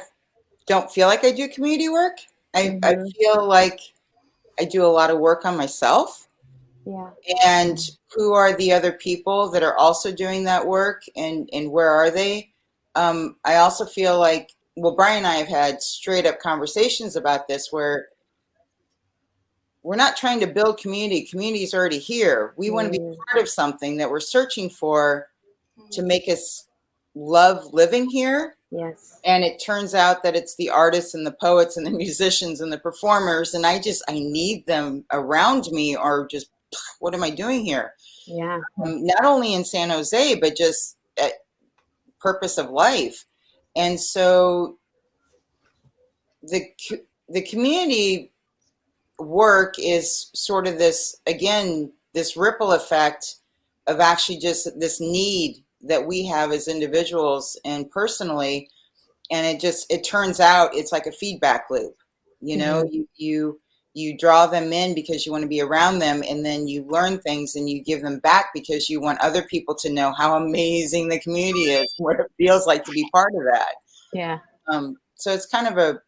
don't feel like I do community work. I feel like I do a lot of work on myself. Yeah. And who are the other people that are also doing that work, and where are they? I also feel like, well, Brian and I have had straight up conversations about this where we're not trying to build community. Community is already here. We want to be part of something that we're searching for to make us love living here. Yes. And it turns out that it's the artists and the poets and the musicians and the performers. And I need them around me, or just, what am I doing here? Yeah. Not only in San Jose, but just at purpose of life. And so the community work is sort of this, again, this ripple effect of actually just this need that we have as individuals and personally. And it turns out it's like a feedback loop. You know, you draw them in because you want to be around them, and then you learn things and you give them back because you want other people to know how amazing the community is, what it feels like to be part of that. Yeah. So it's kind of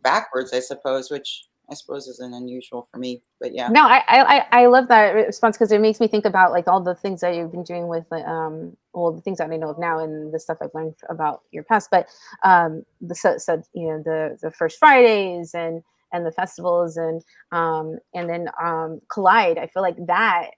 backwards, I suppose, which I suppose is an unusual for me, but yeah. No, I love that response, because it makes me think about like all the things that you've been doing with the things that I know of now and the stuff I've learned about your past, but the First Fridays and the festivals and then Collide. I feel like that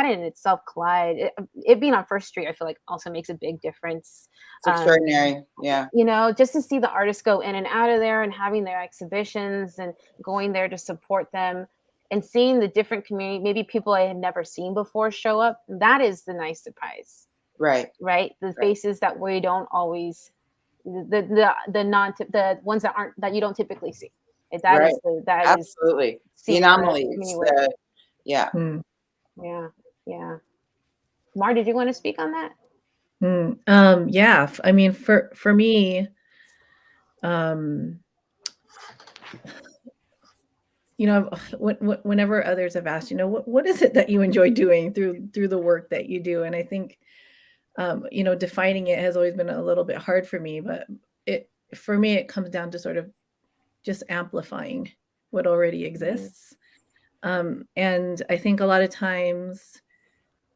in itself, Collide, it being on First Street, I feel like also makes a big difference. It's extraordinary. Yeah. You know, just to see the artists go in and out of there and having their exhibitions and going there to support them and seeing the different community, maybe people I had never seen before show up. That is the nice surprise. Right. The faces that we don't always, the ones that you don't typically see. That is absolutely the anomaly. Yeah. Yeah. Mar, did you want to speak on that? Yeah. I mean, for me, you know, whenever others have asked, you know, what is it that you enjoy doing through the work that you do? And I think, you know, defining it has always been a little bit hard for me, but for me, it comes down to sort of just amplifying what already exists. And I think a lot of times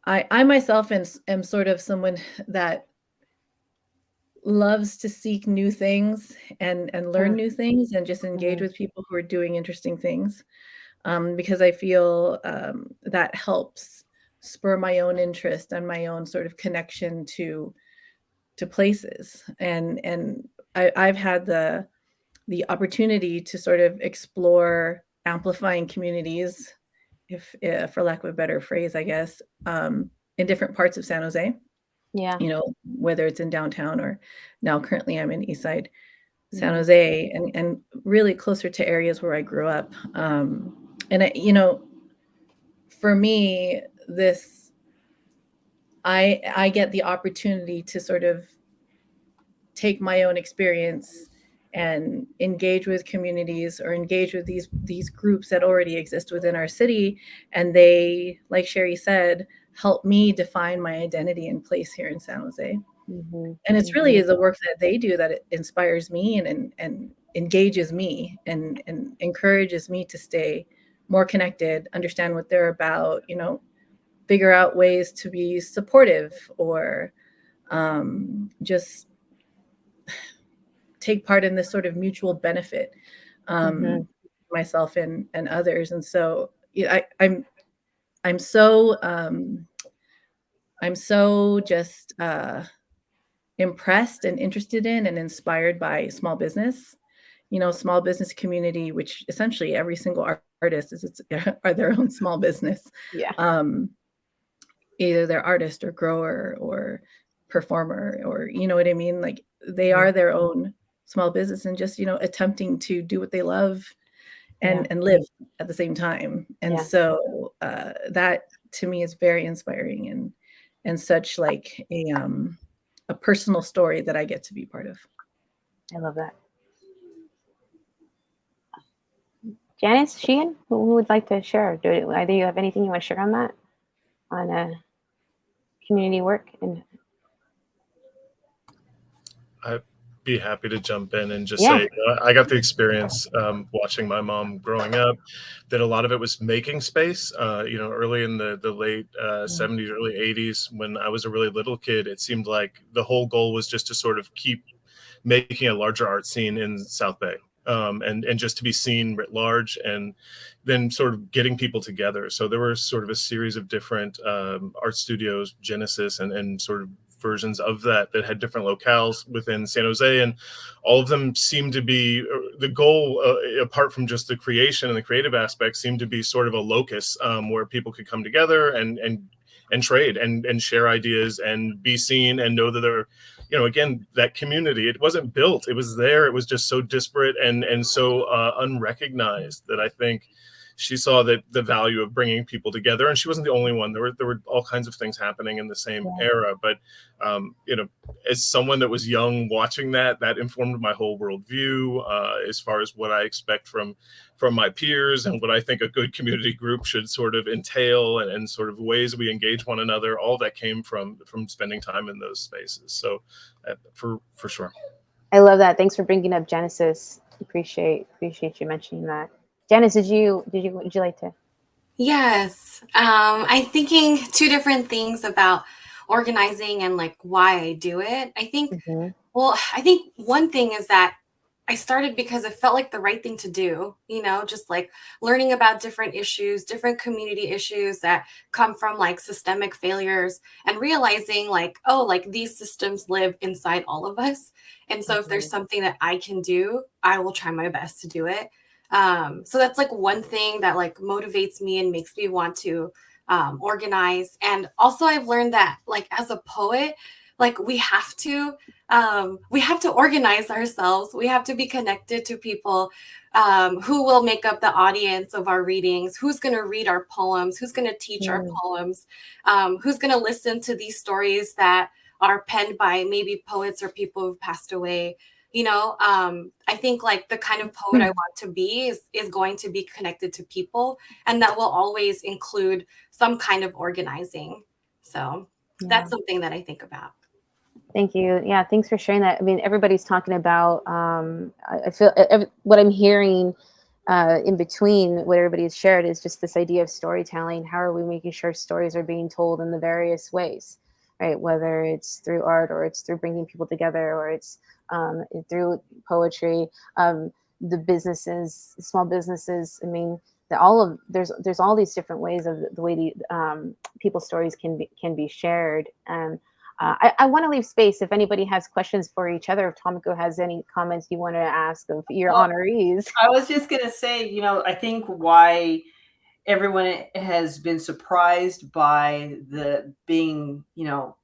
I myself am sort of someone that loves to seek new things and learn new things and just engage with people who are doing interesting things, because I feel that helps spur my own interest and my own sort of connection to places. And I've had the opportunity to sort of explore amplifying communities, if for lack of a better phrase, I guess, in different parts of San Jose. Yeah. You know, whether it's in downtown or now currently I'm in East Side San Jose, and really closer to areas where I grew up. And you know, for me, I get the opportunity to sort of take my own experience and engage with communities or engage with these groups that already exist within our city. And they, like Cherri said, help me define my identity and place here in San Jose. And it's really the work that they do that inspires me and engages me and encourages me to stay more connected, understand what they're about, you know, figure out ways to be supportive or just take part in this sort of mutual benefit, myself and others. And so I'm so just impressed and interested in and inspired by small business, you know, small business community, which essentially every single artist are their own small business. Yeah. Either they're artist or grower or performer, or, you know what I mean? Like they are their own small business and just, you know, attempting to do what they love and live at the same time. And so that to me is very inspiring and such like a personal story that I get to be part of. I love that. Janice, Sheehan, who would like to share? Either you have anything you want to share on that, on community work? And I'd be happy to jump in and just Yeah. say, I got the experience watching my mom growing up, that a lot of it was making space. Early in the late 70s, early 80s, when I was a really little kid, it seemed like the whole goal was just to sort of keep making a larger art scene in South Bay. And just to be seen writ large, and then sort of getting people together. So there were sort of a series of different art studios, Genesis, and sort of versions of that had different locales within San Jose, and all of them seemed to be the goal, apart from just the creation and the creative aspect, seemed to be sort of a locus where people could come together and trade and share ideas and be seen and know that they're, again, that community, it wasn't built, it was there. It was just so disparate and so unrecognized that I think she saw that the value of bringing people together. And she wasn't the only one. There were all kinds of things happening in the same era. But, as someone that was young watching that informed my whole worldview as far as what I expect from my peers and what I think a good community group should sort of entail and sort of ways we engage one another. All that came from spending time in those spaces. So for sure. I love that. Thanks for bringing up Genesis. Appreciate you mentioning that. Janice, would you like to? Yes. I'm thinking two different things about organizing and like why I do it. I think, I think one thing is that I started because it felt like the right thing to do, just like learning about different issues, different community issues that come from like systemic failures, and realizing like, oh, like these systems live inside all of us. And so if there's something that I can do, I will try my best to do it. So that's like one thing that like motivates me and makes me want to organize. And also I've learned that like as a poet, like we have to organize ourselves. We have to be connected to people who will make up the audience of our readings, who's going to read our poems, who's going to teach our poems, who's going to listen to these stories that are penned by maybe poets or people who've passed away. I think like the kind of poet I want to be is going to be connected to people, and that will always include some kind of organizing. So that's something that I think about. Thank you. Yeah, thanks for sharing that. I mean, everybody's talking about, I feel what I'm hearing in between what everybody has shared is just this idea of storytelling. How are we making sure stories are being told in the various ways, right? Whether it's through art, or it's through bringing people together, or it's through poetry, the businesses, small businesses. I mean, there's all these different ways of the way the people's stories can be shared. And I want to leave space if anybody has questions for each other. If Tamiko has any comments you want to ask of your honorees. I was just gonna say, I think why everyone has been surprised by the being,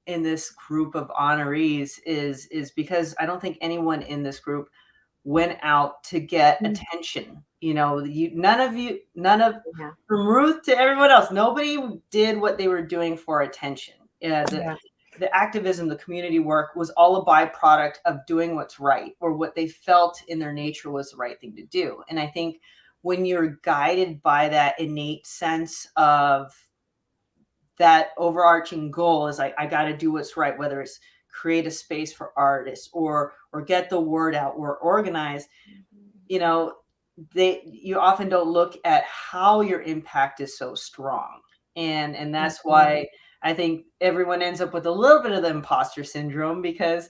in this group of honorees is because I don't think anyone in this group went out to get attention. None of from Ruth to everyone else, nobody did what they were doing for attention. The activism, the community work was all a byproduct of doing what's right, or what they felt in their nature was the right thing to do. And I think when you're guided by that innate sense of that overarching goal is like, I got to do what's right, whether it's create a space for artists or get the word out or organize, you often don't look at how your impact is so strong. And that's why I think everyone ends up with a little bit of the imposter syndrome, because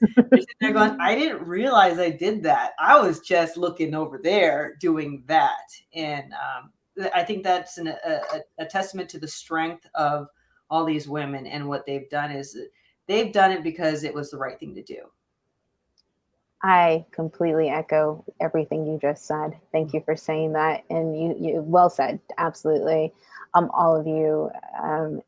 they're going, I didn't realize I did that. I was just looking over there doing that. And I think that's a testament to the strength of all these women. And what they've done is they've done it because it was the right thing to do. I completely echo everything you just said. Thank you for saying that. And you well said. Absolutely. All of you,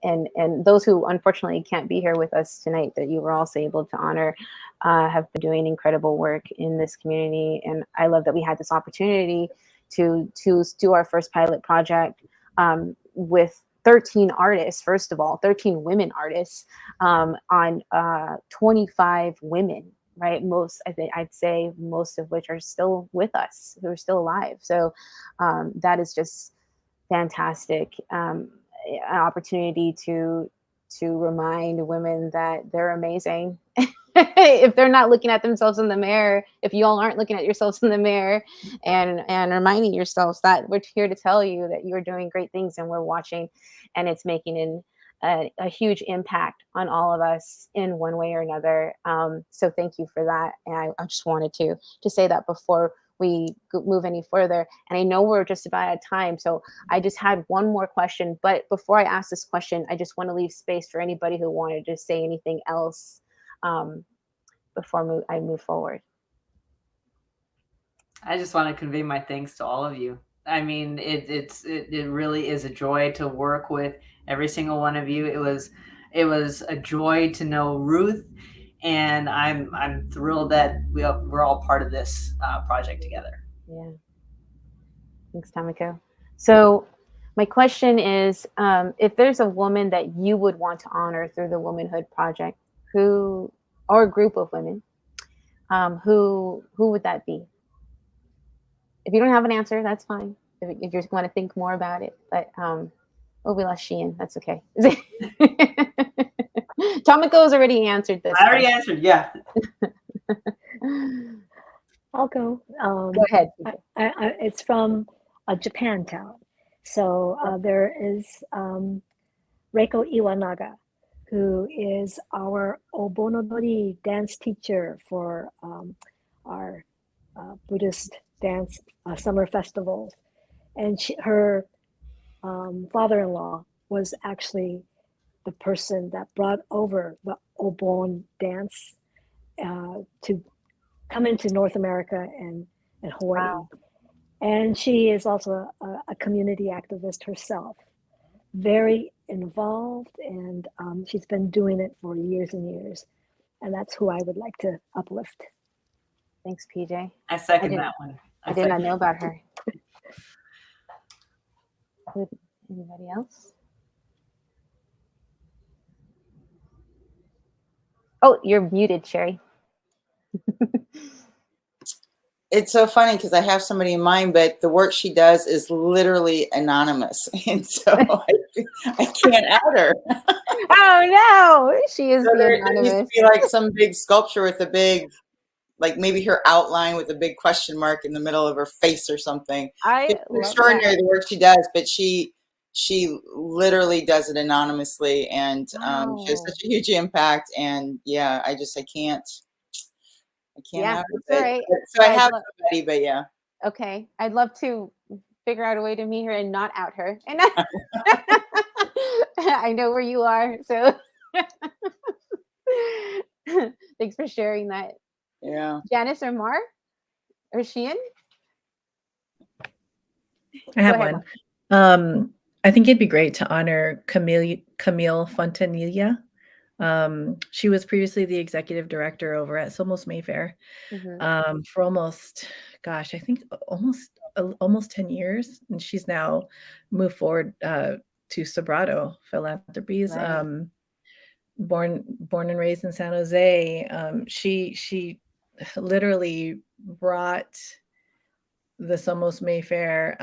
and those who unfortunately can't be here with us tonight, that you were also able to honor, have been doing incredible work in this community. And I love that we had this opportunity to do our first pilot project with 13 artists, first of all, 13 women artists on 25 women, right? I'd say most of which are still with us, who are still alive. So that is just fantastic. An opportunity to remind women that they're amazing. If they're not looking at themselves in the mirror, if you all aren't looking at yourselves in the mirror and reminding yourselves that we're here to tell you that you're doing great things and we're watching, and it's making a huge impact on all of us in one way or another. So thank you for that. And I just wanted to say that before we move any further. And I know we're just about out of time, so I just had one more question. But before I ask this question, I just want to leave space for anybody who wanted to say anything else before I move forward. I just want to convey my thanks to all of you. I mean, it really is a joy to work with every single one of you. It was a joy to know Ruth, and I'm thrilled that we're all part of this project together. Yeah. Thanks, Tamiko. So my question is, if there's a woman that you would want to honor through the Womanhood Project, or a group of women, who would that be? If you don't have an answer, that's fine. If you just want to think more about it, but we lost Sheehan. That's okay. Tamiko's already answered this. I already answered. Yeah. I'll go. Go ahead. It's from Japantown. So there is Reiko Iwanaga, who is our Obonodori dance teacher for our Buddhist dance summer festivals. And her father-in-law was actually the person that brought over the Obon dance to come into North America and Hawaii. Wow. And she is also a community activist herself, very involved, and she's been doing it for years and years. And that's who I would like to uplift. Thanks, PJ. I second that one. I did not know about her. Anybody else? Oh, you're muted, Cherri. It's so funny because I have somebody in mind, but the work she does is literally anonymous. And so I can't out her. Oh, no. She is So the anonymous. There used to be like some big sculpture with a big, like maybe her outline with a big question mark in the middle of her face or something. It's extraordinary the work she does, but she literally does it anonymously, and she has such a huge impact. And yeah, I can't yeah, out it's all right. So I have somebody, but yeah. Okay. I'd love to figure out a way to meet her and not out her. And I know where you are, so thanks for sharing that. Yeah. Janice or Mar? Or Sheehan? I have one. I think it'd be great to honor Camille Fontanilla. She was previously the executive director over at Somos Mayfair for almost 10 years, and she's now moved forward to Sobrato Philanthropies. Right. Born and raised in San Jose, she literally brought the Somos Mayfair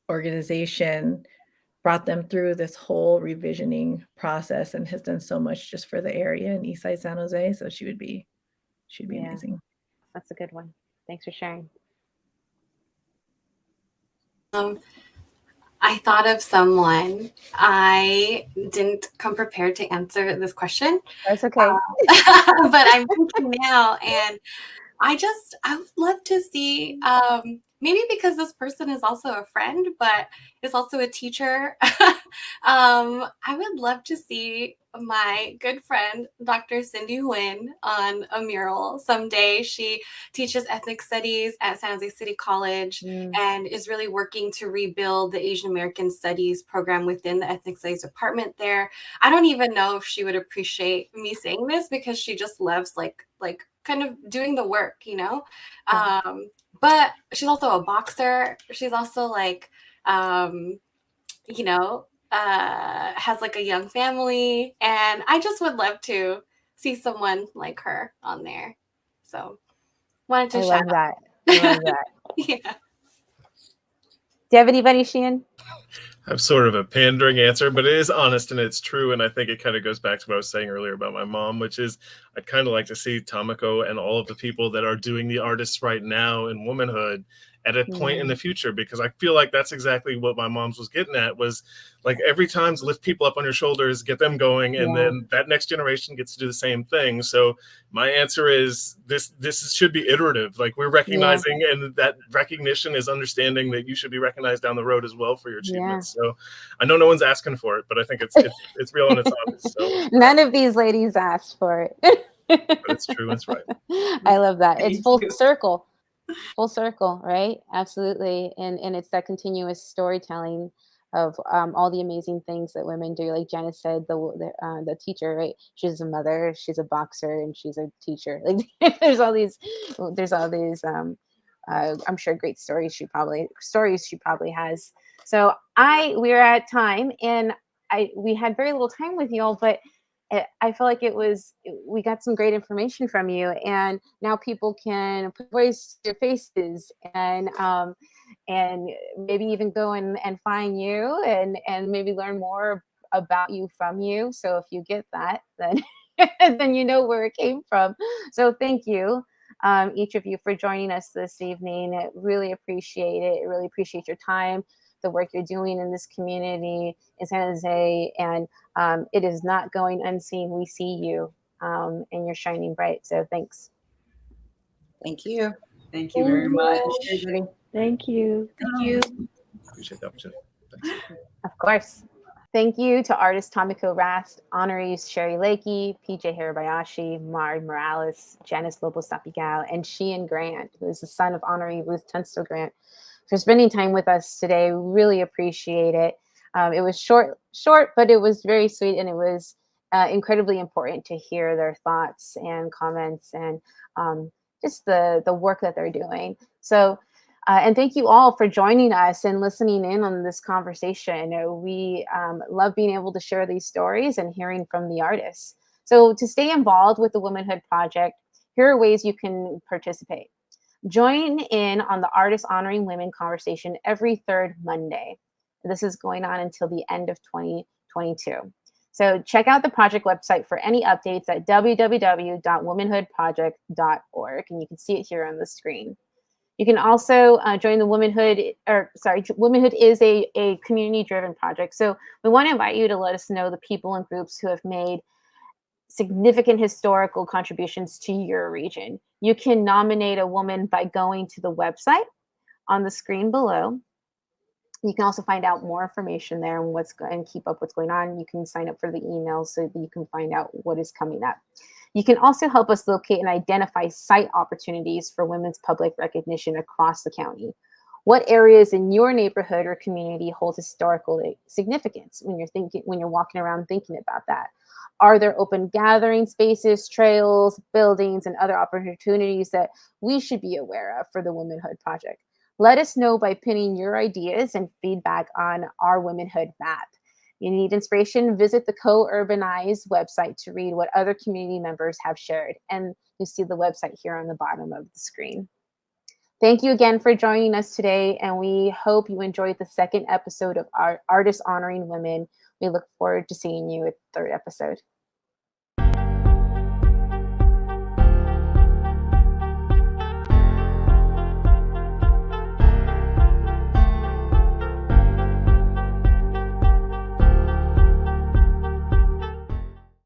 organization, brought them through this whole revisioning process, and has done so much just for the area in Eastside San Jose. So she'd be amazing. That's a good one. Thanks for sharing. I thought of someone. I didn't come prepared to answer this question. That's okay. But I'm thinking now, and I would love to see, maybe because this person is also a friend, but is also a teacher. I would love to see my good friend, Dr. Cindy Nguyen, on a mural someday. She teaches ethnic studies at San Jose City College and is really working to rebuild the Asian American Studies program within the ethnic studies department there. I don't even know if she would appreciate me saying this because she just loves like kind of doing the work, you know? But she's also a boxer. She's also like, you know, has like a young family, and I just would love to see someone like her on there. So wanted to I shout love that. I love that. Yeah. Do you have anybody, Sheehan? I have sort of a pandering answer, but it is honest and it's true. And I think it kind of goes back to what I was saying earlier about my mom, which is I'd kind of like to see Tamiko and all of the people that are doing the artists right now in womanhood at a point in the future, because I feel like that's exactly what my mom's was getting at, was like every time to lift people up on your shoulders, get them going, and then that next generation gets to do the same thing. So my answer is this should be iterative. Like we're recognizing, and that recognition is understanding that you should be recognized down the road as well for your achievements. So I know no one's asking for it, but I think it's real and it's obvious. So none of these ladies asked for it. But it's true, it's right. I love that. It's Thank full you. circle. Full circle, right? Absolutely. And it's that continuous storytelling of all the amazing things that women do. Like Janice said, the teacher, right? She's a mother, she's a boxer, and she's a teacher. Like there's all these I'm sure great stories she probably has. So we're at time, and we had very little time with y'all, but I feel like we got some great information from you, and now people can put voice to their faces, and maybe even go and find you, and maybe learn more about you from you. So if you get that, then then you know where it came from. So thank you, each of you, for joining us this evening. I really appreciate it. I really appreciate your time, the work you're doing in this community in San Jose, and it is not going unseen. We see you, and you're shining bright. So thanks. Thank you. Thank you very much. Thank you. Thank you. Appreciate the opportunity. Thanks. Of course. Thank you to artist Tamiko Rast, honorees Cherri Lakey, PJ Hirabayashi, Mari Morales, Janice Lobo Sapigao, and Sheehan Grant, who is the son of honoree Ruth Tuntstall Grant, for spending time with us today. Really appreciate it. It was short, but it was very sweet, and it was incredibly important to hear their thoughts and comments, and just the work that they're doing. So, and thank you all for joining us and listening in on this conversation. We love being able to share these stories and hearing from the artists. So to stay involved with the Womanhood Project, here are ways you can participate. Join in on the Artists Honoring Women conversation every third Monday. This is going on until the end of 2022. So check out the project website for any updates at www.womanhoodproject.org, and you can see it here on the screen. You can also join the Womanhood is a community-driven project. So we want to invite you to let us know the people and groups who have made significant historical contributions to your region. You can nominate a woman by going to the website on the screen below. You can also find out more information there and keep up what's going on. You can sign up for the emails so that you can find out what is coming up. You can also help us locate and identify site opportunities for women's public recognition across the county. What areas in your neighborhood or community hold historical significance when you're walking around thinking about that? Are there open gathering spaces, trails, buildings, and other opportunities that we should be aware of for the Womanhood Project? Let us know by pinning your ideas and feedback on our Womanhood map. You need inspiration? Visit the Co-Urbanize website to read what other community members have shared. And you see the website here on the bottom of the screen. Thank you again for joining us today, and we hope you enjoyed the second episode of our Artists Honoring Women. We look forward to seeing you at the third episode.